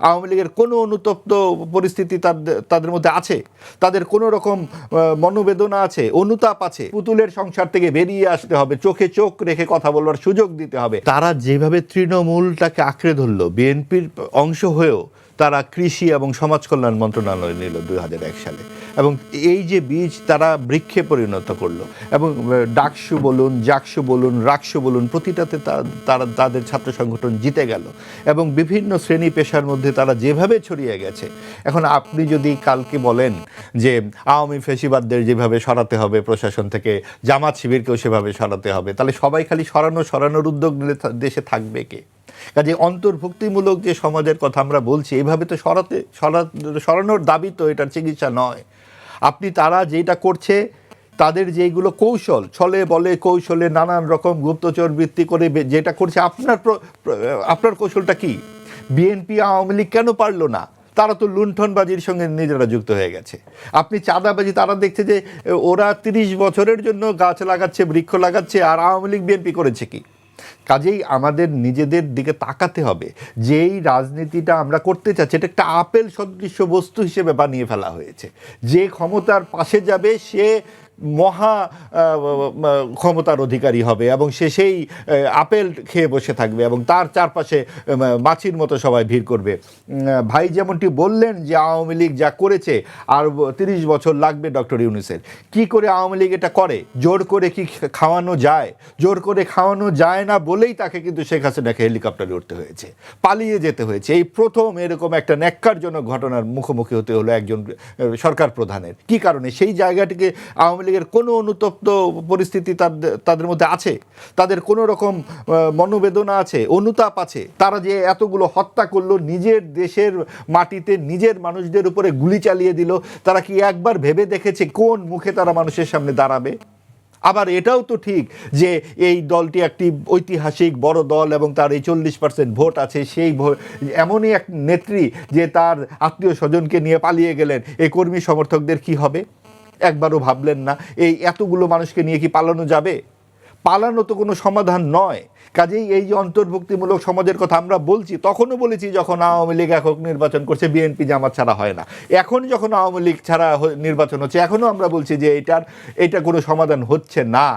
আওয়ামী লীগের কোনো অনুতপ্ত পরিস্থিতি তাদের মধ্যে আছে? তাদের কোনো রকম মনোবেদনা আছে, অনুতাপ আছে? পুতুলের সংসার থেকে বেরিয়ে আসতে হবে, চোখে চোখ রেখে কথা বলবার সুযোগ দিতে হবে। তারা যেভাবে তৃণমূলটাকে আঁকড়ে ধরলো, বিএনপির অংশ হয়েও তারা কৃষি এবং সমাজ কল্যাণ মন্ত্রণালয় নিল 2001 সালে, এবং এই যে বীজ তারা বৃক্ষে পরিণত করলো, এবং ডাকসু বলুন, জাকসু বলুন, রাকসু বলুন, প্রতিটাতে তারা তাদের ছাত্র সংগঠন জিতে গেল, এবং বিভিন্ন শ্রেণী পেশার মধ্যে তারা যেভাবে ছড়িয়ে গেছে। এখন আপনি যদি কালকে বলেন যে আওয়ামী ফ্যাসিবাদদের যেভাবে সরাতে হবে প্রশাসন থেকে, জামাত শিবিরকেও সেভাবে সরাতে হবে, তাহলে সবাই খালি সরানোর উদ্যোগ নিলে দেশে থাকবে কে? কাজে অন্তর্ভুক্তিমূলক যে সমাজের কথা আমরা বলছি, এইভাবে তো সরানোর দাবি তো এটার চিকিৎসা নয়। আপনি তারা যেটা করছে, তাদের যেইগুলো কৌশল, ছলে বলে কৌশলে নানান রকম গুপ্তচর বৃত্তি করে যেটা করছে, আপনার কৌশলটা কি? বিএনপি আওয়ামী লীগ কেন পারলো না? তারা তো লুণ্ঠনবাজির সঙ্গে নিজেরা যুক্ত হয়ে গেছে। আপনি চাঁদাবাজি, তারা দেখছে যে ওরা 30 বছরের জন্য গাছ লাগাচ্ছে, বৃক্ষ লাগাচ্ছে, আর আওয়ামী লীগ বিএনপি করেছে কি? কাজেই আমাদের নিজেদের দিকে তাকাতে হবে। যেই রাজনীতিটা আমরা করতে চাচ্ছি, এটা একটা আপেল সদৃশ্য বস্তু হিসেবে বানিয়ে ফেলা হয়েছে। যে ক্ষমতার পাশে যাবে সে মহা ক্ষমতার অধিকারী হবে, এবং সে সেই আপেল খেয়ে বসে থাকবে, এবং তার চারপাশে মাছির মতো সবাই ভিড় করবে। ভাই যেমনটি বললেন যে আওয়ামী লীগ যা করেছে আর 30 বছর লাগবে ডক্টর ইউনূসের। কি করে আওয়ামী লীগ এটা করে? জোর করে কি খাওয়ানো যায়? জোর করে খাওয়ানো যায় না বলেই তাকে কিন্তু শেখ হাসিনাকে হেলিকপ্টারে উঠতে হয়েছে, পালিয়ে যেতে হয়েছে। এই প্রথম এরকম একটা ন্যাক্কারজনক ঘটনার মুখোমুখি হতে হলো একজন সরকার প্রধানের। কি কারণে? সেই জায়গাটিকে আওয়ামী লীগের কোনো অনুতপ্ত পরিস্থিতি তাদের মধ্যে আছে? তাদের কোনো রকম মনোবেদনা আছে, অনুতাপ আছে? তারা যে এতগুলো হত্যা করলো, নিজের দেশের মাটিতে নিজের মানুষদের উপরে গুলি চালিয়ে দিল, তারা কি একবার ভেবে দেখেছে কোন মুখে তারা মানুষের সামনে দাঁড়াবে? আবার এটাও তো ঠিক যে এই দলটি একটি ঐতিহাসিক বড় দল, এবং তার এই 40% ভোট আছে। সেই এমনই এক নেত্রী যে তার আত্মীয় স্বজনকে নিয়ে পালিয়ে গেলেন, এই কর্মী সমর্থকদের কি হবে? একবারও ভাবলেন না? এই এতগুলো মানুষকে নিয়ে কি পালানো যাবে? পালানো তো কোনো সমাধান নয়। কাজেই এই যে অন্তর্ভুক্তিমূলক সমাজের কথা আমরা বলছি, তখনও বলেছি যখন আওয়ামী লীগ একক নির্বাচন করছে, বিএনপি জামাত ছাড়া হয় না। এখন যখন আওয়ামী লীগ ছাড়া নির্বাচন হচ্ছে, এখনও আমরা বলছি যে এটা কোনো সমাধান হচ্ছে না।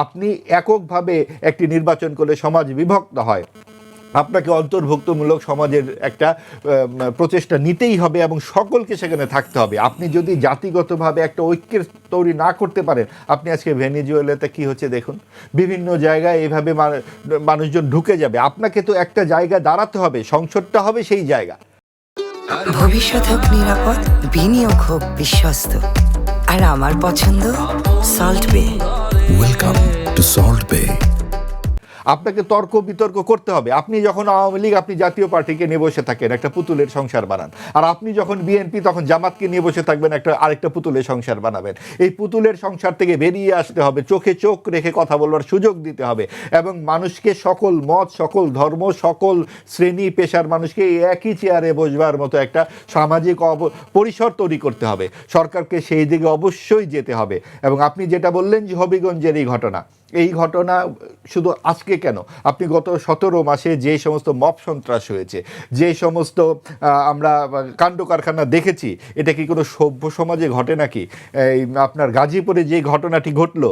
আপনি এককভাবে একটি নির্বাচন করলে সমাজ বিভক্ত হয়। আপনাকে অন্তর্ভুক্তমূলক সমাজের একটা প্রচেষ্টা নিতেই হবে, এবং সকলকে সেখানে থাকতে হবে। আপনি যদি জাতিগতভাবে একটা ঐক্যের তৈরি না করতে পারেন, আপনি আজকে ভেনেজুয়েলাতে কি হচ্ছে দেখুন, বিভিন্ন জায়গায় এইভাবে মানুষজন ঢুকে যাবে। আপনাকে তো একটা জায়গায় দাঁড়াতে হবে, সংসদটা হবে সেই জায়গা। ভবিষ্যৎ হোক নিরাপদ, বিনিয়োগ হোক বিশ্বস্ত, আর আমার পছন্দ সল্ট বে। ওয়েলকাম টু সল্ট বে। আপনাকে তর্ক বিতর্ক করতে হবে। আপনি যখন আওয়ামী লীগ, আপনি জাতীয় পার্টিকে নিয়ে বসে থাকেন, একটা পুতুলের সংসার বানান, আর আপনি যখন বিএনপি, তখন জামাতকে নিয়ে বসে থাকবেন, আরেকটা পুতুলের সংসার বানাবেন। এই পুতুলের সংসার থেকে বেরিয়ে আসতে হবে, চোখে চোখ রেখে কথা বলবার সুযোগ দিতে হবে, এবং মানুষকে সকল মত, সকল ধর্ম, সকল শ্রেণী পেশার মানুষকে একই চেয়ারে বসবার মতো একটা সামাজিক পরিসর তৈরি করতে হবে। সরকারকে সেই দিকে অবশ্যই যেতে হবে। এবং আপনি যেটা বললেন যে হবিগঞ্জের এই ঘটনা শুধু আজকে কেন, আপনি গত 17 মাসে যে সমস্ত মব সন্ত্রাস হয়েছে, যে সমস্ত আমরা কাণ্ড কারখানা দেখেছি, এটা কি কোনো সভ্য সমাজে ঘটে নাকি? এই আপনার গাজীপুরে যে ঘটনাটি ঘটলো,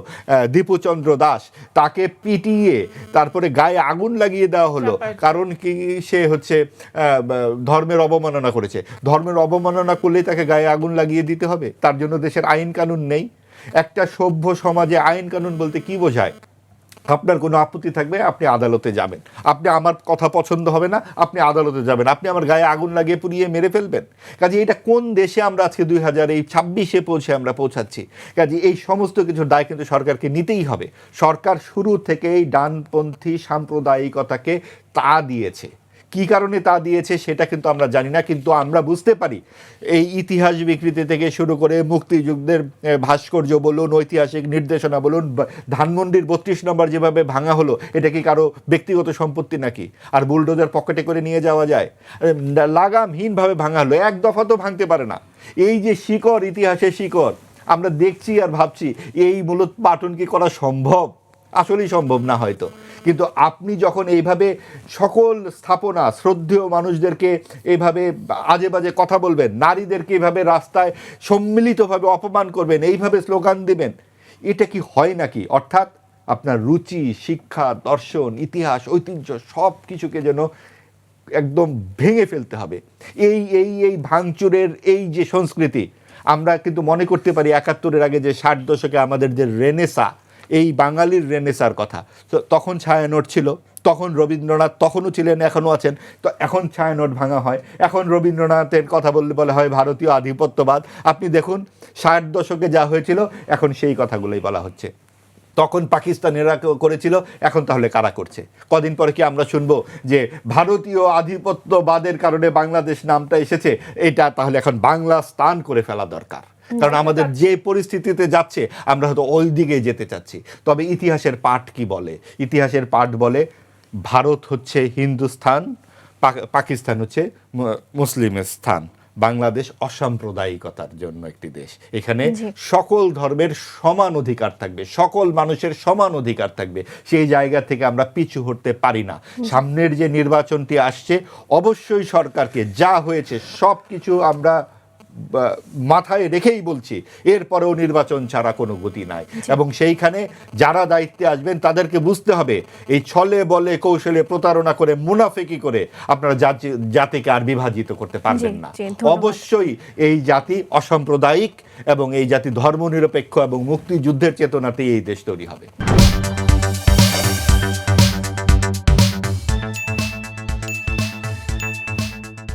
দীপুচন্দ্র দাস, তাকে পিটিয়ে তারপরে গায়ে আগুন লাগিয়ে দেওয়া হলো, কারণ কি সে হচ্ছে ধর্মের অবমাননা করেছে। ধর্মের অবমাননা করলেই তাকে গায়ে আগুন লাগিয়ে দিতে হবে? তার জন্য দেশের আইন কানুন নেই? একটা সভ্য সমাজে আইন কানুন বলতে কি বোঝায়? আপনার কোনো আপত্তি থাকবে, আপনি আদালতে যাবেন। আপনি, আমার কথা পছন্দ হবে না, আপনি আদালতে যাবেন। আপনি আমার গায়ে আগুন লাগিয়ে পুড়িয়ে মেরে ফেলবেন? কাজে এটা কোন দেশে আমরা আজকে 2026 আমরা পৌঁছাচ্ছি? কাজে এই সমস্ত কিছুর দায় কিন্তু সরকারকে নিতেই হবে। সরকার শুরু থেকেই ডানপন্থী সাম্প্রদায়িকতাকে তা দিয়েছে। কি কারণে তা দিয়েছে সেটা কিন্তু আমরা জানি না, কিন্তু আমরা বুঝতে পারি এই ইতিহাস বিকৃতি থেকে শুরু করে মুক্তিযুদ্ধের ভাস্কর্য বলুন, ঐতিহাসিক নির্দেশনা বলুন, ধানমন্ডির 32 নম্বর যেভাবে ভাঙা হলো, এটা কি কারো ব্যক্তিগত সম্পত্তি নাকি? আর বুলডোজার পকেটে করে নিয়ে যাওয়া যায়? লাগামহীনভাবে ভাঙা হলো, এক দফা তো ভাঙতে পারে না। এই যে শিকড়, ইতিহাসের শিকড় আমরা দেখছি আর ভাবছি, এই মূলত পাটন কি করা সম্ভব? আসলেই সম্ভব না হয়তো, কিন্তু আপনি যখন এইভাবে সকল স্থাপনা শ্রদ্ধেয় মানুষদেরকে এইভাবে আজে বাজে কথা বলবেন, নারীদেরকে এইভাবে রাস্তায় সম্মিলিতভাবে অপমান করবেন, এইভাবে স্লোগান দিবেন, এটা কি হয় নাকি? অর্থাৎ আপনার রুচি, শিক্ষা, দর্শন, ইতিহাস, ঐতিহ্য সব কিছুকে যেন একদম ভেঙে ফেলতে হবে। এই এই এই ভাঙচুরের এই যে সংস্কৃতি, আমরা কিন্তু মনে করতে পারি ৭১-এর আগে যে ৬০ দশকে আমাদের যে রেনেসা, এই বাঙালির রেনেসার কথা, তো তখন ছায়ানট ছিল, তখন রবীন্দ্রনাথ তখনও ছিলেন, এখনও আছেন, তো এখন ছায়ানট ভাঙা হয়, এখন রবীন্দ্রনাথের কথা বলা হয় ভারতীয় আধিপত্যবাদ। আপনি দেখুন ৬০ দশকে যা হয়েছিল এখন সেই কথাগুলোই বলা হচ্ছে। তখন পাকিস্তানিরা করেছিল, এখন তাহলে কারা করছে? কদিন পরে কি আমরা শুনবো যে ভারতীয় আধিপত্যবাদের কারণে বাংলাদেশ নামটা এসেছে, এটা তাহলে এখন বাংলা স্থান করে ফেলা দরকার? কারণ আমাদের যে পরিস্থিতিতে যাচ্ছে আমরা হয়তো ওই দিকে যেতে চাচ্ছি। তবে ইতিহাসের পাঠ কি বলে? ইতিহাসের পাঠ বলে ভারত হচ্ছে হিন্দুস্থান, পাকিস্তান হচ্ছে মুসলিমের স্থান, বাংলাদেশ অসাম্প্রদায়িকতার জন্য একটি দেশ। এখানে সকল ধর্মের সমান অধিকার থাকবে, সকল মানুষের সমান অধিকার থাকবে। সেই জায়গা থেকে আমরা পিছু হটতে পারি না। সামনের যে নির্বাচনটি আসছে, অবশ্যই সরকারকে যা হয়েছে সব কিছু আমরা মাথায় রেখেই বলছি, এরপরেও নির্বাচন ছাড়া কোনো গতি নাই। এবং সেইখানে যারা দায়িত্বে আসবেন তাদেরকে বুঝতে হবে, এই ছলে বলে কৌশলে প্রতারণা করে মুনাফিকি করে আপনারা জাতিকে আর বিভাজিত করতে পারবেন না। অবশ্যই এই জাতি অসাম্প্রদায়িক এবং এই জাতি ধর্মনিরপেক্ষ এবং মুক্তিযুদ্ধের চেতনাতেই এই দেশ তৈরি হবে।